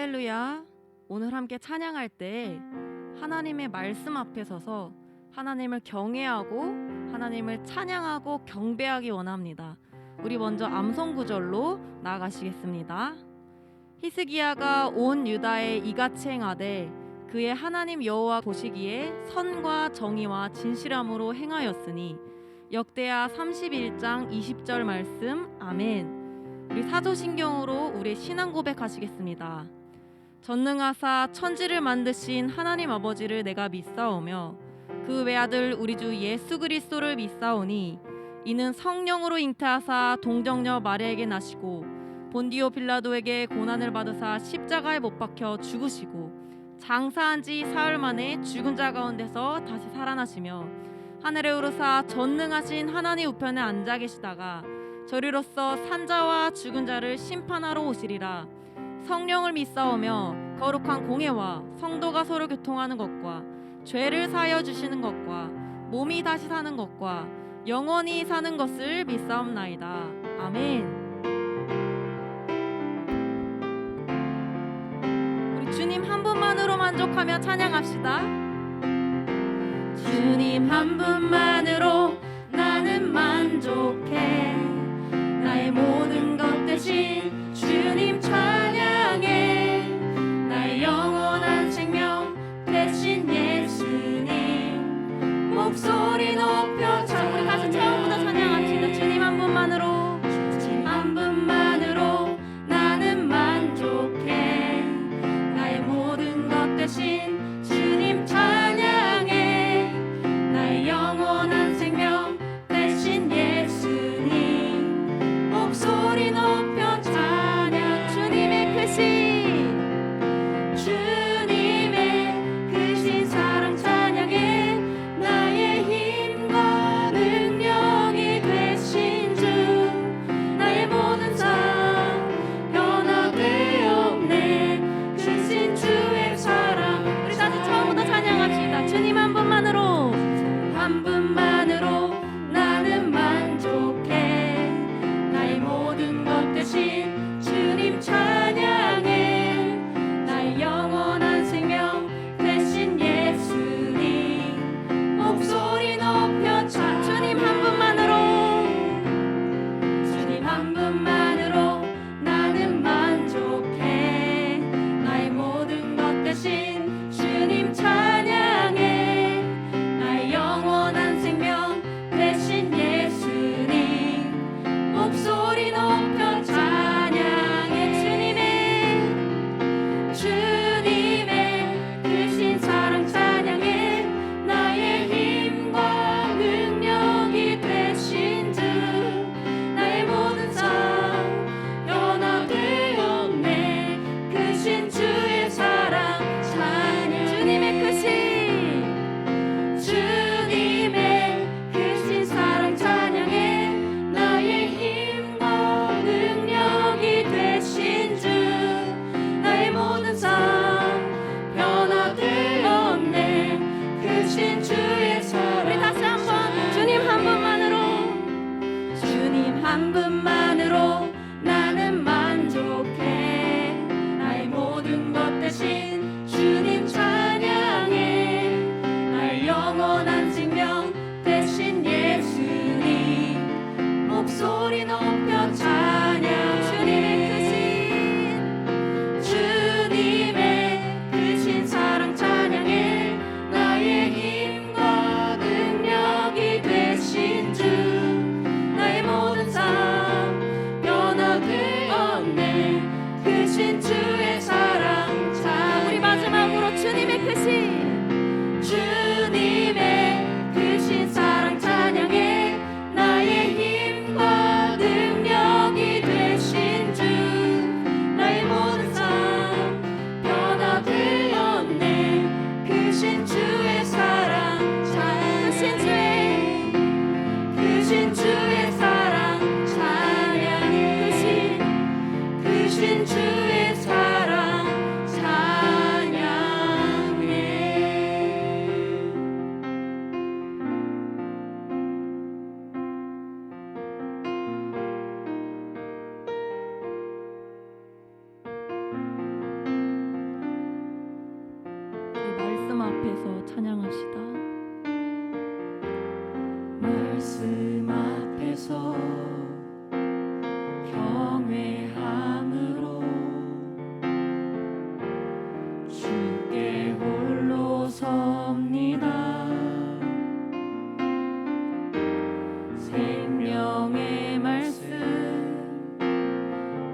할렐루야. 오늘 함께 찬양할 때 하나님의 말씀 앞에 서서 하나님을 경외하고 하나님을 찬양하고 경배하기 원합니다. 우리 먼저 암송 구절로 나아가시겠습니다. 히스기야가 온 유다에 이같이 행하되 그의 하나님 여호와 보시기에 선과 정의와 진실함으로 행하였으니. 역대하 31장 20절 말씀. 아멘. 우리 사도신경으로 우리의 신앙 고백하시겠습니다. 전능하사 천지를 만드신 하나님 아버지를 내가 믿사오며 그 외아들 우리 주 예수 그리스도를 믿사오니 이는 성령으로 잉태하사 동정녀 마리아에게 나시고 본디오 빌라도에게 고난을 받으사 십자가에 못 박혀 죽으시고 장사한 지 사흘 만에 죽은 자 가운데서 다시 살아나시며 하늘에 오르사 전능하신 하나님 우편에 앉아 계시다가 저리로서 산자와 죽은 자를 심판하러 오시리라. 성령을 믿사오며 거룩한 공회와 성도가 서로 교통하는 것과 죄를 사하여 주시는 것과 몸이 다시 사는 것과 영원히 사는 것을 믿사옵나이다. 아멘. 우리 주님 한 분만으로 만족하며 찬양합시다. 주님 한 분만으로 나는 만족해. 나의 모든 것 대신 주님 찬양해. 나의 영원한 생명 대신 예수님 목소리 높여 찬양. 우리 다시 처음부터 찬양합시다. 주님 한 분만으로, 주님 한 분만으로 나는 만족해. 나의 모든 것 대신 주님 찬양해. 나의 영원한 생명 대신 예수님 목소리 높여 찬양. 주님의 크신, 주님의 크신 사랑 찬양해. 나의 힘과 능력이 되신 주, 나의 모든 삶 변화되었네. 크신 주의 사랑. 우리 다시 처음부터 찬양합시다. 주님 한 분만으로, 한 분만으로 나는 만족해. 나의 모든 것 대신 주님 찬양해. 나의 영원한 생명 대신 예수님 목소리 높여 찬양. 주님 한 분만으로, 주님 한 분만으로 나는 만족해. 나의 모든 것 대신 주님 찬양해. 나의 영원한 생명 대신 예수님 목소리 높여 찬양해. 주님의 크신 사랑 찬양해. 나의 힘과 능력이 되신 주, 나의 모든 삶 변화되었네. 크신 주의 사랑 찬양. 주님의 크신 사랑 찬양해. 나의 힘과 능력이 되신 주, 나의 모든 삶 변화되었네. 크신 주의 사랑. 우리 다시 한번. 주님 한 분만으로, 주님 한 분만으로 나는 만족해. 나의 모든 것 대신 주님 찬양해. 나의 영원한 생명 대신 예수님 목소리 높여 찬양. 주님의 크신 사랑 찬양해. 나의 힘과 능력이 되신 주, 나의 모든 삶 변화되었네. 크신 주의 사랑 찬양. 우리 마지막으로 주님의 크신 사랑 찬양해. 나의 힘과 능력이 되신 주, 나의 모든 삶 변화되었네. 크신 주의 사랑 찬양. 크신 주의 사랑 찬양해. 크신 주의 사랑 찬양해. 말씀 앞에서 경외함으로 주께 홀로 섭니다. 생명의 말씀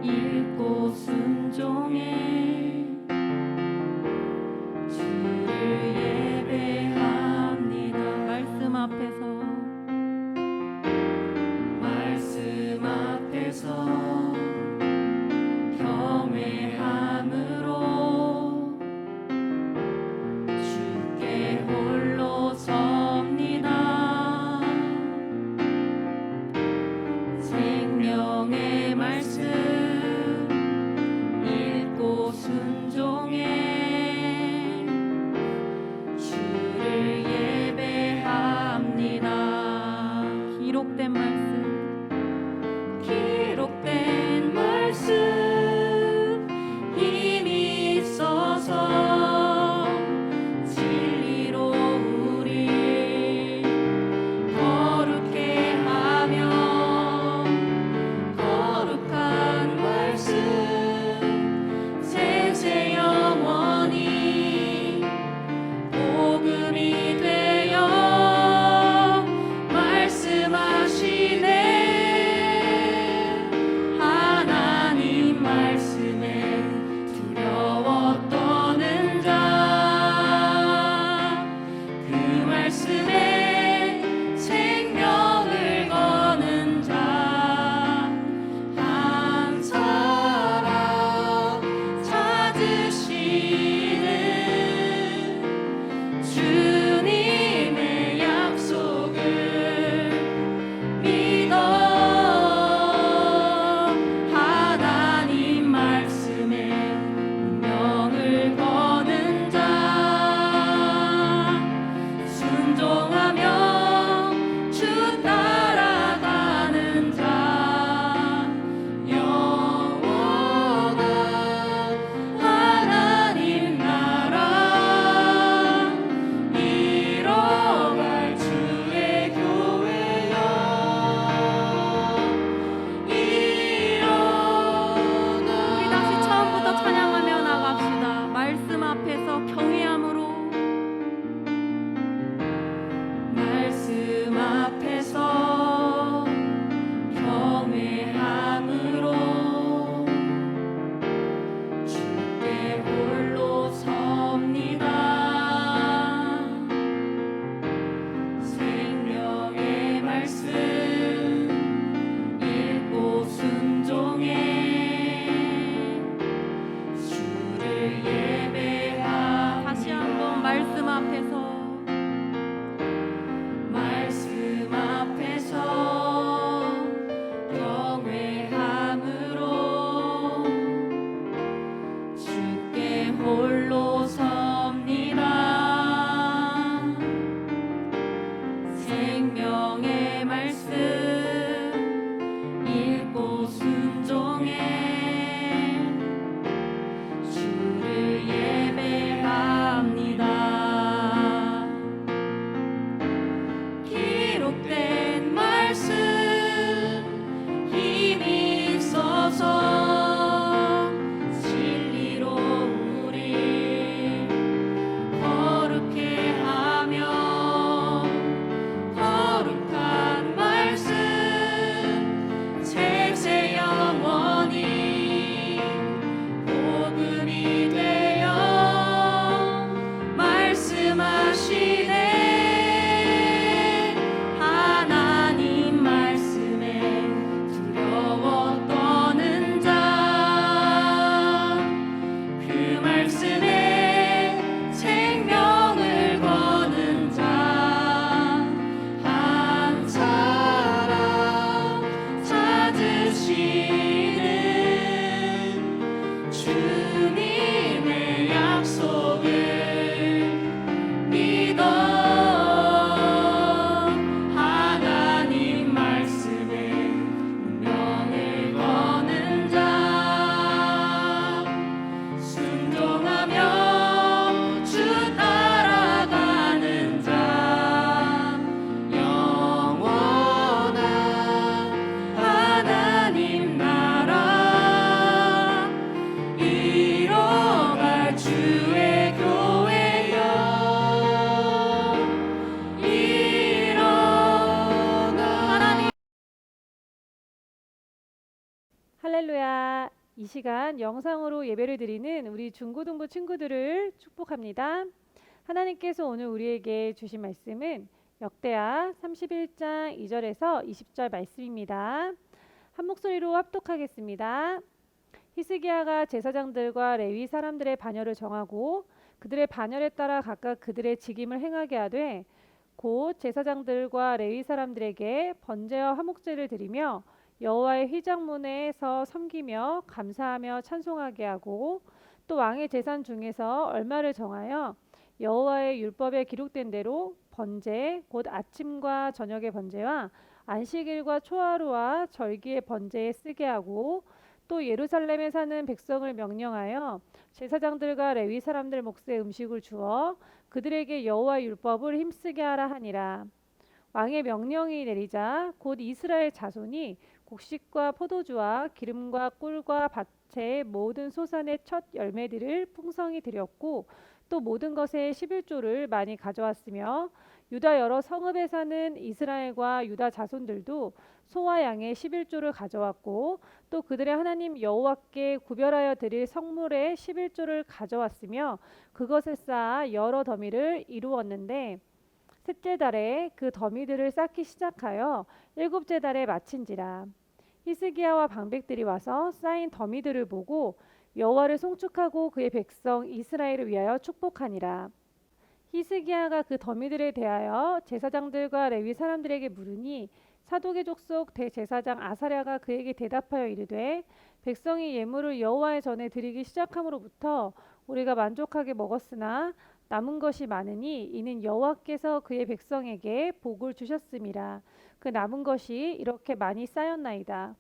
읽고 순종해 주를 예배합니다. 말씀 앞에서 경외함으로 주께 홀로 섭니다. 생명의 말씀 읽고 순종해 주를 예배합니다. 기록된 말씀 힘이 있어서 진리로 우리 거룩해 하며 거룩한 말씀 세세 영원히 복음이 되어 말씀하시 할렐루야. 이 시간 영상으로 예배를 드리는 우리 중고등부 친구들을 축복합니다. 하나님께서 오늘 우리에게 주신 말씀은 역대하 31장 2절에서 20절 말씀입니다. 한 목소리로 합독하겠습니다. 히스기야가 제사장들과 레위 사람들의 반열을 정하고 그들의 반열에 따라 각각 그들의 직임을 행하게 하되 곧 제사장들과 레위 사람들에게 번제와 화목제를 드리며 여호와의 휘장문에서 섬기며 감사하며 찬송하게 하고 또 왕의 재산 중에서 얼마를 정하여 여호와의 율법에 기록된 대로 번제 곧 아침과 저녁의 번제와 안식일과 초하루와 절기의 번제에 쓰게 하고 또 예루살렘에 사는 백성을 명령하여 제사장들과 레위 사람들 몫의 음식을 주어 그들에게 여호와의 율법을 힘쓰게 하라 하니라. 왕의 명령이 내리자 곧 이스라엘 자손이 곡식과 포도주와 기름과 꿀과 밭의 모든 소산의 첫 열매들을 풍성히 드렸고 또 모든 것의 11조를 많이 가져왔으며 유다 여러 성읍에 사는 이스라엘과 유다 자손들도 소와 양의 11조를 가져왔고 또 그들의 하나님 여호와께 구별하여 드릴 성물의 11조를 가져왔으며 그것을 쌓아 여러 더미를 이루었는데 셋째 달에 그 더미들을 쌓기 시작하여 일곱째 달에 마친지라. 히스기야와 방백들이 와서 쌓인 더미들을 보고 여호와를 송축하고 그의 백성 이스라엘을 위하여 축복하니라. 히스기야가 그 더미들에 대하여 제사장들과 레위 사람들에게 물으니 사독의 족속 대제사장 아사랴가 그에게 대답하여 이르되 백성이 예물을 여호와의 전에 드리기 시작함으로부터 우리가 만족하게 먹었으나 남은 것이 많으니 이는 여호와께서 그의 백성에게 복을 주셨음이라. 그 남은 것이 이렇게 많이 쌓였나이다.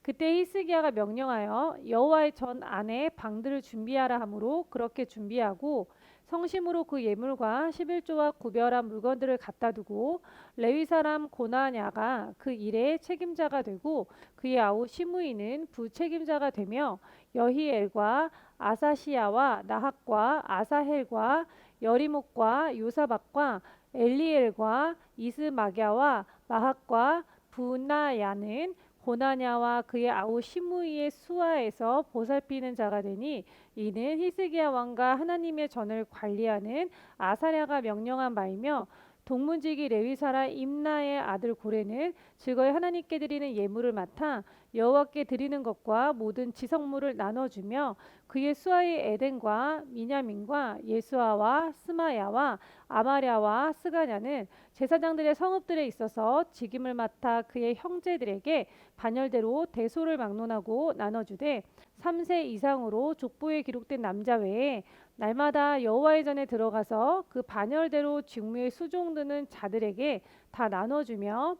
그때 히스기야가 명령하여 여호와의 전 안에 방들을 준비하라 하므로 그렇게 준비하고 성심으로 그 예물과 11조와 구별한 물건들을 갖다 두고 레위 사람 고나냐가 그 일의 책임자가 되고 그의 아우 시므이는 부책임자가 되며 여히엘과 아사시야와 나학과 아사헬과 여리목과 요사박과 엘리엘과 이스마갸와 마학과 부나야는 고나냐와 그의 아우 시므이의 수하에서 보살피는 자가 되니 이는 히스기야 왕과 하나님의 전을 관리하는 아사랴가 명령한 바이며 동문지기 레위사라 임나의 아들 고레는 즐거이 하나님께 드리는 예물을 맡아 여호와께 드리는 것과 모든 지성물을 나눠주며 그의 수하의 에덴과 미냐민과 예수아와 스마야와 아마랴와 스가냐는 제사장들의 성읍들에 있어서 직임을 맡아 그의 형제들에게 반열대로 대소를 막론하고 나눠주되 3세 이상으로 족보에 기록된 남자 외에 날마다 여호와의 전에 들어가서 그 반열대로 직무에 수종드는 자들에게 다 나눠주며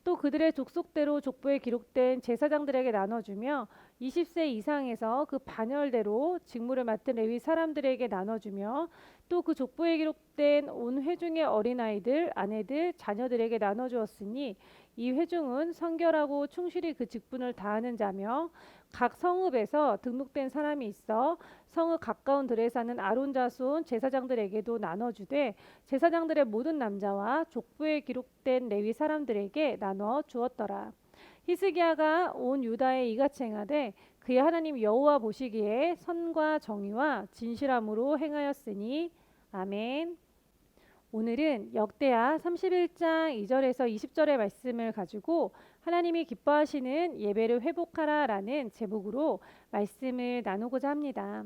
또 그들의 족속대로 족보에 기록된 제사장들에게 나눠주며 20세 이상에서 그 반열대로 직무를 맡은 레위 사람들에게 나눠주며 또 그 족보에 기록된 온 회중의 어린아이들, 아내들, 자녀들에게 나눠주었으니 이 회중은 성결하고 충실히 그 직분을 다하는 자며 각 성읍에서 등록된 사람이 있어 성읍 가까운 들에 사는 아론 자손 제사장들에게도 나눠주되 제사장들의 모든 남자와 족보에 기록된 레위 사람들에게 나눠 주었더라. 히스기야가 온 유다에 이같이 행하되 그의 하나님 여호와 보시기에 선과 정의와 진실함으로 행하였으니 아멘. 오늘은 역대하 31장 2절에서 20절의 말씀을 가지고 하나님이 기뻐하시는 예배를 회복하라라는 제목으로 말씀을 나누고자 합니다.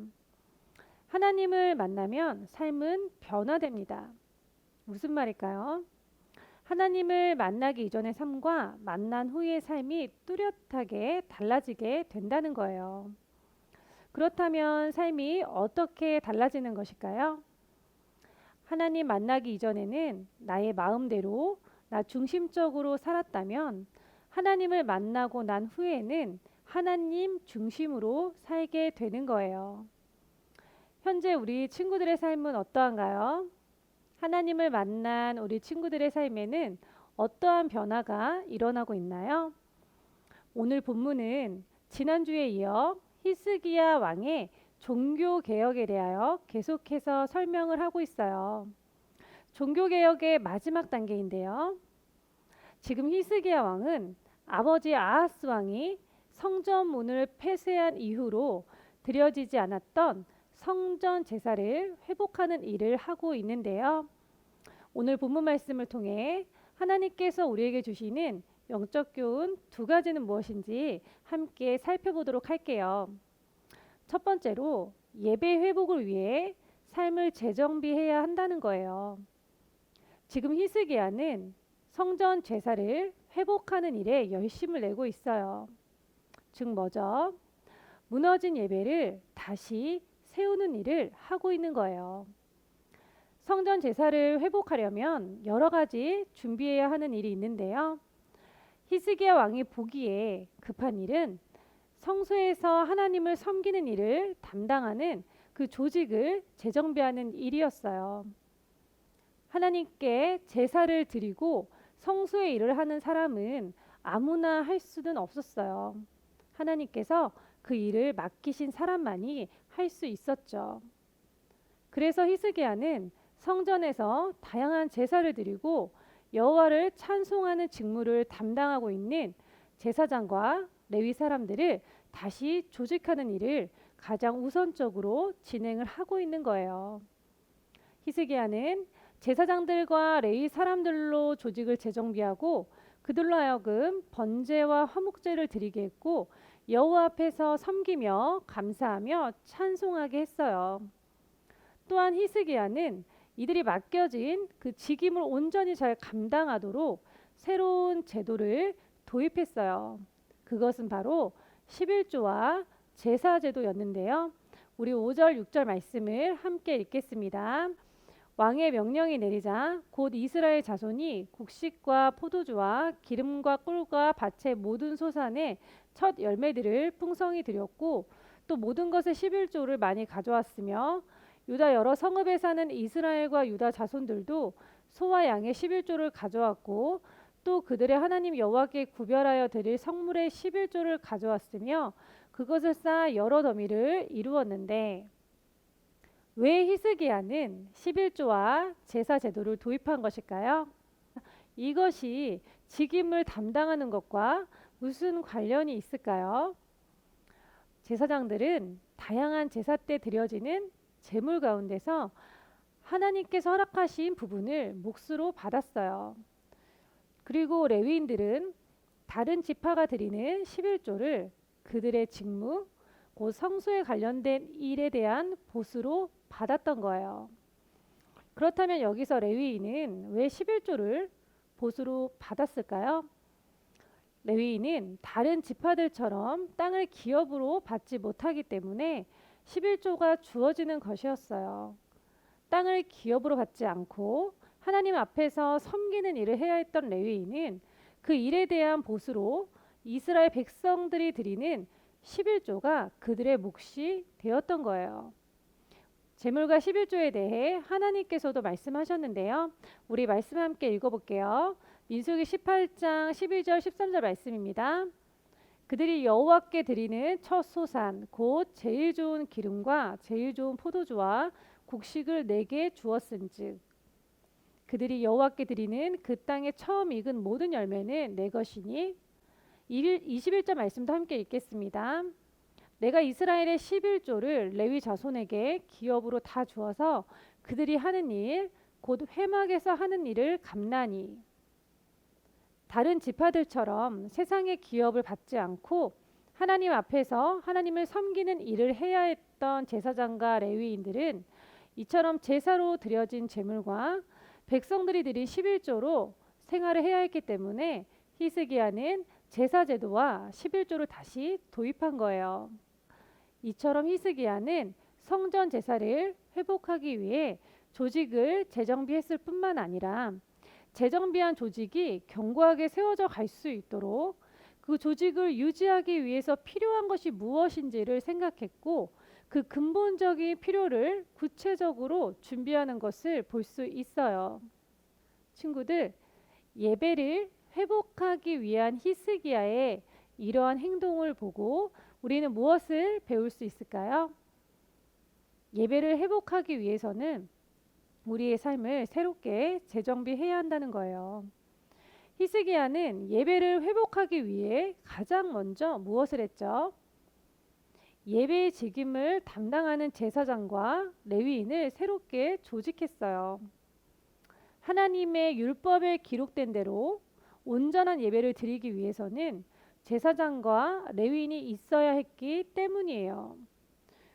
하나님을 만나면 삶은 변화됩니다. 무슨 말일까요? 하나님을 만나기 이전의 삶과 만난 후의 삶이 뚜렷하게 달라지게 된다는 거예요. 그렇다면 삶이 어떻게 달라지는 것일까요? 하나님 만나기 이전에는 나의 마음대로 나 중심적으로 살았다면 하나님을 만나고 난 후에는 하나님 중심으로 살게 되는 거예요. 현재 우리 친구들의 삶은 어떠한가요? 하나님을 만난 우리 친구들의 삶에는 어떠한 변화가 일어나고 있나요? 오늘 본문은 지난주에 이어 히스기야 왕의 종교개혁에 대하여 계속해서 설명을 하고 있어요. 종교개혁의 마지막 단계인데요. 지금 히스기야 왕은 아버지 아하스 왕이 성전문을 폐쇄한 이후로 드려지지 않았던 성전 제사를 회복하는 일을 하고 있는데요. 오늘 본문 말씀을 통해 하나님께서 우리에게 주시는 영적 교훈 두 가지는 무엇인지 함께 살펴보도록 할게요. 첫 번째로 예배 회복을 위해 삶을 재정비해야 한다는 거예요. 지금 히스기야는 성전 제사를 회복하는 일에 열심을 내고 있어요. 즉 뭐죠? 무너진 예배를 다시 세우는 일을 하고 있는 거예요. 성전 제사를 회복하려면 여러 가지 준비해야 하는 일이 있는데요. 히스기야 왕이 보기에 급한 일은 성소에서 하나님을 섬기는 일을 담당하는 그 조직을 재정비하는 일이었어요. 하나님께 제사를 드리고 성소의 일을 하는 사람은 아무나 할 수는 없었어요. 하나님께서 그 일을 맡기신 사람만이 할 수 있었죠. 그래서 히스기야는 성전에서 다양한 제사를 드리고 여호와를 찬송하는 직무를 담당하고 있는 제사장과 레위 사람들을 다시 조직하는 일을 가장 우선적으로 진행을 하고 있는 거예요. 히스기야는 제사장들과 레위 사람들로 조직을 재정비하고 그들로 하여금 번제와 화목제를 드리게 했고 여호와 앞에서 섬기며 감사하며 찬송하게 했어요. 또한 히스기야는 이들이 맡겨진 그 직임을 온전히 잘 감당하도록 새로운 제도를 도입했어요. 그것은 바로 11조와 제사제도였는데요. 우리 5절, 6절 말씀을 함께 읽겠습니다. 왕의 명령이 내리자 곧 이스라엘 자손이 곡식과 포도주와 기름과 꿀과 밭의 모든 소산의 첫 열매들을 풍성히 드렸고 또 모든 것의 11조를 많이 가져왔으며 유다 여러 성읍에 사는 이스라엘과 유다 자손들도 소와 양의 11조를 가져왔고 또 그들의 하나님 여호와께 구별하여 드릴 성물의 11조를 가져왔으며 그것을 쌓아 여러 더미를 이루었는데 왜 히스기야는 11조와 제사 제도를 도입한 것일까요? 이것이 직임을 담당하는 것과 무슨 관련이 있을까요? 제사장들은 다양한 제사 때 드려지는 제물 가운데서 하나님께서 허락하신 부분을 몫으로 받았어요. 그리고 레위인들은 다른 지파가 드리는 11조를 그들의 직무, 곧 성소에 관련된 일에 대한 보수로 받았던 거예요. 그렇다면 여기서 레위인은 왜 11조를 보수로 받았을까요? 레위인은 다른 지파들처럼 땅을 기업으로 받지 못하기 때문에 11조가 주어지는 것이었어요. 땅을 기업으로 받지 않고 하나님 앞에서 섬기는 일을 해야 했던 레위인은 그 일에 대한 보수로 이스라엘 백성들이 드리는 11조가 그들의 몫이 되었던 거예요. 제물과 11조에 대해 하나님께서도 말씀하셨는데요. 우리 말씀 함께 읽어볼게요. 민수기 18장 12절 13절 말씀입니다. 그들이 여호와께 드리는 첫 소산 곧 제일 좋은 기름과 제일 좋은 포도주와 곡식을 내게 주었은즉 그들이 여호와께 드리는 그 땅에 처음 익은 모든 열매는 내 것이니 21절 말씀도 함께 읽겠습니다. 내가 이스라엘의 11조를 레위 자손에게 기업으로 다 주어서 그들이 하는 일 곧 회막에서 하는 일을 감나니 다른 지파들처럼 세상의 기업을 받지 않고 하나님 앞에서 하나님을 섬기는 일을 해야 했던 제사장과 레위인들은 이처럼 제사로 드려진 제물과 백성들이 드린 11조로 생활을 해야 했기 때문에 히스기야는 제사제도와 11조를 다시 도입한 거예요. 이처럼 히스기야는 성전 제사를 회복하기 위해 조직을 재정비했을 뿐만 아니라 재정비한 조직이 견고하게 세워져 갈 수 있도록 그 조직을 유지하기 위해서 필요한 것이 무엇인지를 생각했고 그 근본적인 필요를 구체적으로 준비하는 것을 볼 수 있어요. 친구들, 예배를 회복하기 위한 히스기야의 이러한 행동을 보고 우리는 무엇을 배울 수 있을까요? 예배를 회복하기 위해서는 우리의 삶을 새롭게 재정비해야 한다는 거예요. 히스기야는 예배를 회복하기 위해 가장 먼저 무엇을 했죠? 예배의 책임을 담당하는 제사장과 레위인을 새롭게 조직했어요. 하나님의 율법에 기록된 대로 온전한 예배를 드리기 위해서는 제사장과 레위인이 있어야 했기 때문이에요.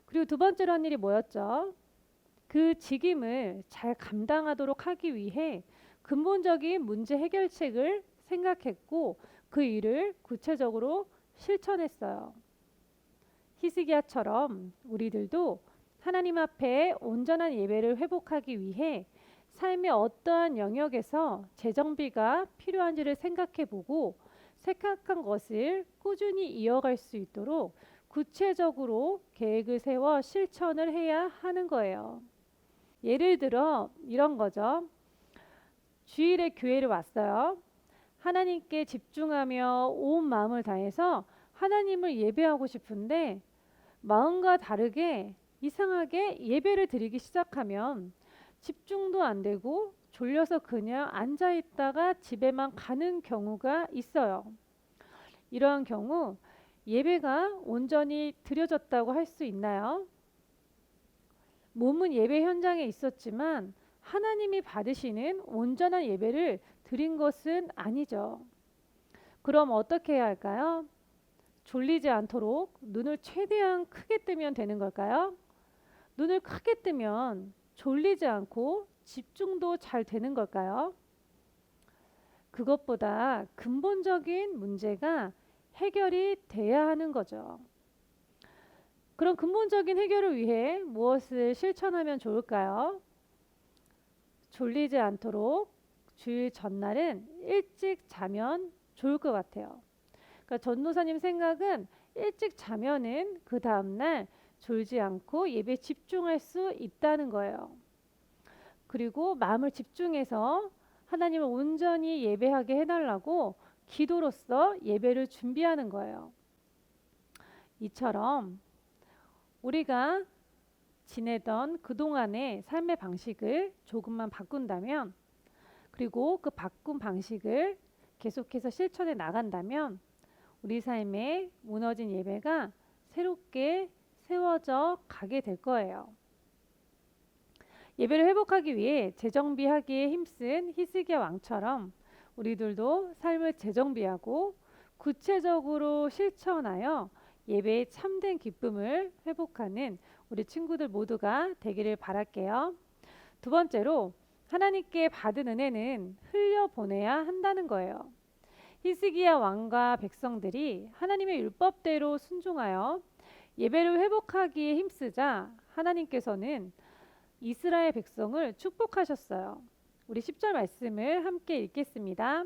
그리고 두 번째로 한 일이 뭐였죠? 그 직임을 잘 감당하도록 하기 위해 근본적인 문제 해결책을 생각했고 그 일을 구체적으로 실천했어요. 히스기야처럼 우리들도 하나님 앞에 온전한 예배를 회복하기 위해 삶의 어떠한 영역에서 재정비가 필요한지를 생각해보고 생각한 것을 꾸준히 이어갈 수 있도록 구체적으로 계획을 세워 실천을 해야 하는 거예요. 예를 들어 이런 거죠. 주일에 교회를 왔어요. 하나님께 집중하며 온 마음을 다해서 하나님을 예배하고 싶은데 마음과 다르게 이상하게 예배를 드리기 시작하면 집중도 안 되고 졸려서 그냥 앉아 있다가 집에만 가는 경우가 있어요. 이러한 경우 예배가 온전히 드려졌다고 할 수 있나요? 몸은 예배 현장에 있었지만 하나님이 받으시는 온전한 예배를 드린 것은 아니죠. 그럼 어떻게 해야 할까요? 졸리지 않도록 눈을 최대한 크게 뜨면 되는 걸까요? 눈을 크게 뜨면 졸리지 않고 집중도 잘 되는 걸까요? 그것보다 근본적인 문제가 해결이 돼야 하는 거죠. 그럼 근본적인 해결을 위해 무엇을 실천하면 좋을까요? 졸리지 않도록 주일 전날은 일찍 자면 좋을 것 같아요. 그러니까 전도사님 생각은 일찍 자면은 그 다음날 졸지 않고 예배에 집중할 수 있다는 거예요. 그리고 마음을 집중해서 하나님을 온전히 예배하게 해달라고 기도로서 예배를 준비하는 거예요. 이처럼 우리가 지내던 그동안의 삶의 방식을 조금만 바꾼다면, 그리고 그 바꾼 방식을 계속해서 실천해 나간다면 우리 삶에 무너진 예배가 새롭게 세워져 가게 될 거예요. 예배를 회복하기 위해 재정비하기에 힘쓴 히스기야 왕처럼 우리들도 삶을 재정비하고 구체적으로 실천하여 예배의 참된 기쁨을 회복하는 우리 친구들 모두가 되기를 바랄게요. 두 번째로 하나님께 받은 은혜는 흘려보내야 한다는 거예요. 히스기야 왕과 백성들이 하나님의 율법대로 순종하여 예배를 회복하기에 힘쓰자 하나님께서는 이스라엘 백성을 축복하셨어요. 우리 10절 말씀을 함께 읽겠습니다.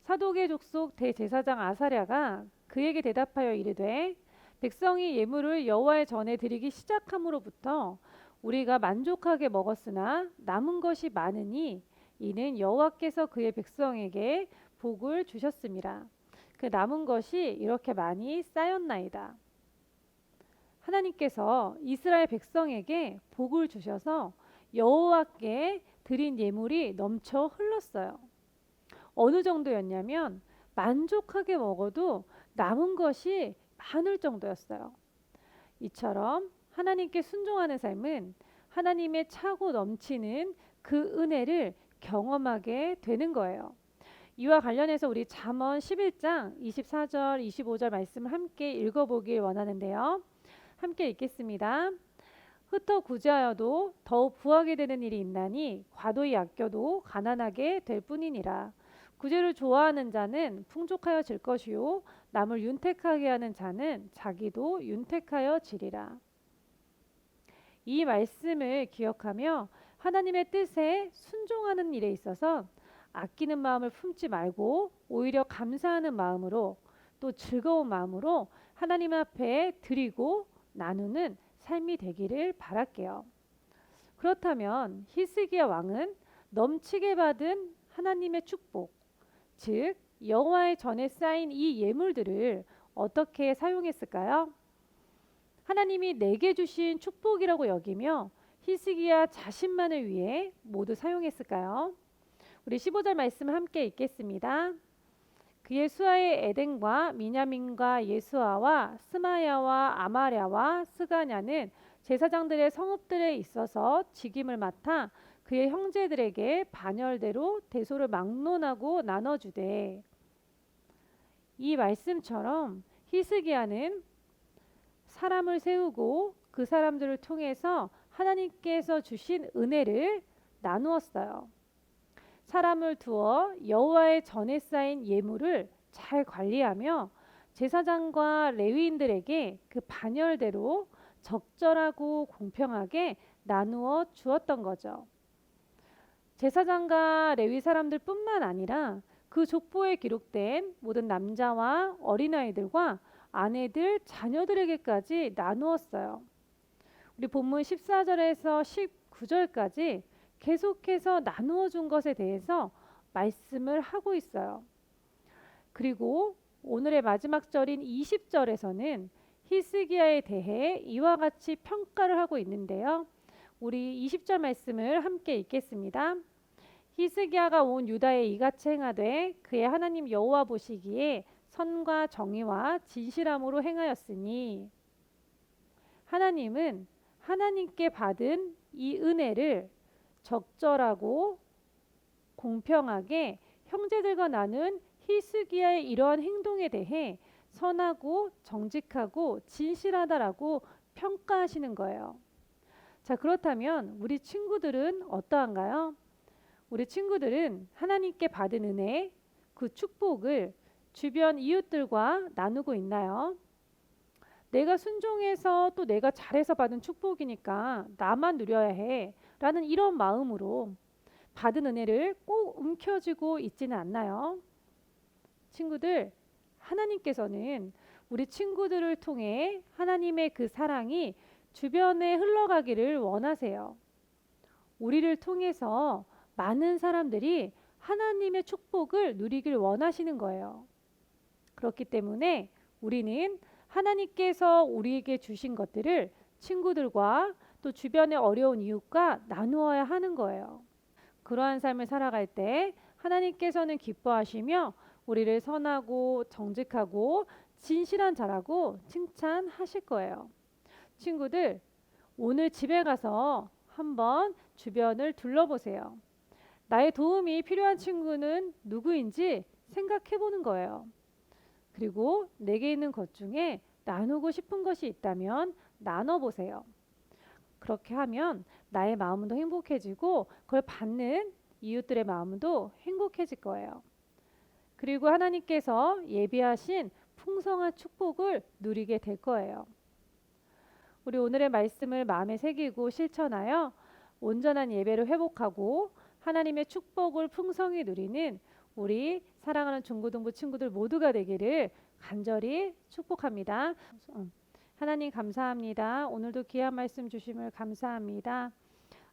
사독의 족속 대제사장 아사랴가 그에게 대답하여 이르되 백성이 예물을 여호와의 전에 드리기 시작함으로부터 우리가 만족하게 먹었으나 남은 것이 많으니 이는 여호와께서 그의 백성에게 복을 주셨음이라. 그 남은 것이 이렇게 많이 쌓였나이다. 하나님께서 이스라엘 백성에게 복을 주셔서 여호와께 드린 예물이 넘쳐 흘렀어요. 어느 정도였냐면 만족하게 먹어도 남은 것이 많을 정도였어요. 이처럼 하나님께 순종하는 삶은 하나님의 차고 넘치는 그 은혜를 경험하게 되는 거예요. 이와 관련해서 우리 잠언 11장 24절 25절 말씀을 함께 읽어보길 원하는데요. 함께 읽겠습니다. 흩어 구제하여도 더욱 부하게 되는 일이 있나니 과도히 아껴도 가난하게 될 뿐이니라. 구제를 좋아하는 자는 풍족하여 질 것이요 남을 윤택하게 하는 자는 자기도 윤택하여 지리라. 이 말씀을 기억하며 하나님의 뜻에 순종하는 일에 있어서 아끼는 마음을 품지 말고 오히려 감사하는 마음으로 또 즐거운 마음으로 하나님 앞에 드리고 나누는 삶이 되기를 바랄게요. 그렇다면 히스기야 왕은 넘치게 받은 하나님의 축복, 즉 여호와의 전에 쌓인 이 예물들을 어떻게 사용했을까요? 하나님이 내게 주신 축복이라고 여기며 히스기야 자신만을 위해 모두 사용했을까요? 우리 15절 말씀 함께 읽겠습니다. 그의 수하의 에덴과 미냐민과 예수아와 스마야와 아마랴와 스가냐는 제사장들의 성읍들에 있어서 직임을 맡아 그의 형제들에게 반열대로 대소를 막론하고 나눠주되. 이 말씀처럼 히스기야는 사람을 세우고 그 사람들을 통해서 하나님께서 주신 은혜를 나누었어요. 사람을 두어 여호와의 전에 쌓인 예물을 잘 관리하며 제사장과 레위인들에게 그 반열대로 적절하고 공평하게 나누어 주었던 거죠. 제사장과 레위 사람들뿐만 아니라 그 족보에 기록된 모든 남자와 어린아이들과 아내들, 자녀들에게까지 나누었어요. 우리 본문 14절에서 19절까지 계속해서 나누어 준 것에 대해서 말씀을 하고 있어요. 그리고 오늘의 마지막 절인 20절에서는 히스기야에 대해 이와 같이 평가를 하고 있는데요. 우리 20절 말씀을 함께 읽겠습니다. 히스기야가 온 유다에 이같이 행하되 그의 하나님 여호와 보시기에 선과 정의와 진실함으로 행하였으니. 하나님은 하나님께 받은 이 은혜를 적절하고 공평하게 형제들과 나눈 히스기야의 이러한 행동에 대해 선하고 정직하고 진실하다라고 평가하시는 거예요. 자, 그렇다면 우리 친구들은 어떠한가요? 우리 친구들은 하나님께 받은 은혜, 그 축복을 주변 이웃들과 나누고 있나요? 내가 순종해서 또 내가 잘해서 받은 축복이니까 나만 누려야 해 라는 이런 마음으로 받은 은혜를 꼭 움켜쥐고 있지는 않나요? 친구들, 하나님께서는 우리 친구들을 통해 하나님의 그 사랑이 주변에 흘러가기를 원하세요. 우리를 통해서 많은 사람들이 하나님의 축복을 누리길 원하시는 거예요. 그렇기 때문에 우리는 하나님께서 우리에게 주신 것들을 친구들과 또 주변의 어려운 이웃과 나누어야 하는 거예요. 그러한 삶을 살아갈 때 하나님께서는 기뻐하시며 우리를 선하고 정직하고 진실한 자라고 칭찬하실 거예요. 친구들, 오늘 집에 가서 한번 주변을 둘러보세요. 나의 도움이 필요한 친구는 누구인지 생각해 보는 거예요. 그리고 내게 있는 것 중에 나누고 싶은 것이 있다면 나눠보세요. 그렇게 하면 나의 마음도 행복해지고 그걸 받는 이웃들의 마음도 행복해질 거예요. 그리고 하나님께서 예비하신 풍성한 축복을 누리게 될 거예요. 우리 오늘의 말씀을 마음에 새기고 실천하여 온전한 예배를 회복하고 하나님의 축복을 풍성히 누리는 우리 사랑하는 중고등부 친구들 모두가 되기를 간절히 축복합니다. 하나님 감사합니다. 오늘도 귀한 말씀 주심을 감사합니다.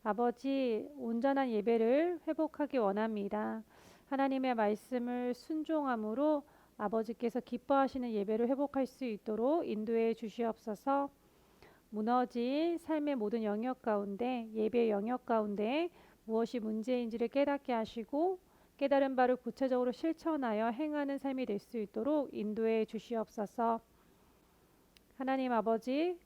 아버지, 온전한 예배를 회복하기 원합니다. 하나님의 말씀을 순종함으로 아버지께서 기뻐하시는 예배를 회복할 수 있도록 인도해 주시옵소서. 무너진 삶의 모든 영역 가운데, 예배의 영역 가운데 무엇이 문제인지를 깨닫게 하시고 깨달은 바를 구체적으로 실천하여 행하는 삶이 될 수 있도록 인도해 주시옵소서. 하나님 아버지,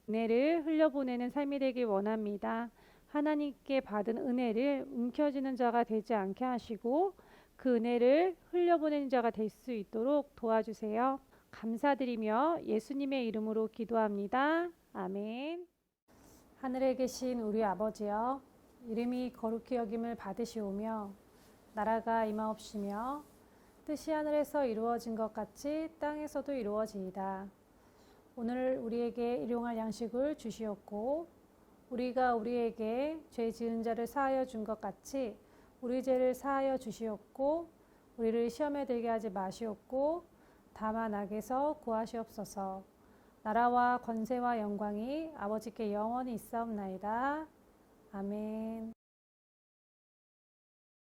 은혜를 흘려보내는 삶이 되길 원합니다. 하나님께 받은 은혜를 움켜쥐는 자가 되지 않게 하시고 그 은혜를 흘려보내는 자가 될 수 있도록 도와주세요. 감사드리며 예수님의 이름으로 기도합니다. 아멘. 하늘에 계신 우리 아버지여, 이름이 거룩히 여김을 받으시오며 나라가 임하옵시며 뜻이 하늘에서 이루어진 것 같이 땅에서도 이루어지이다. 오늘 우리에게 일용할 양식을 주시옵고 우리가 우리에게 죄 지은 자를 사하여 준 것 같이 우리 죄를 사하여 주시옵고 우리를 시험에 들게 하지 마시옵고 다만 악에서 구하시옵소서. 나라와 권세와 영광이 아버지께 영원히 있사옵나이다. 아멘.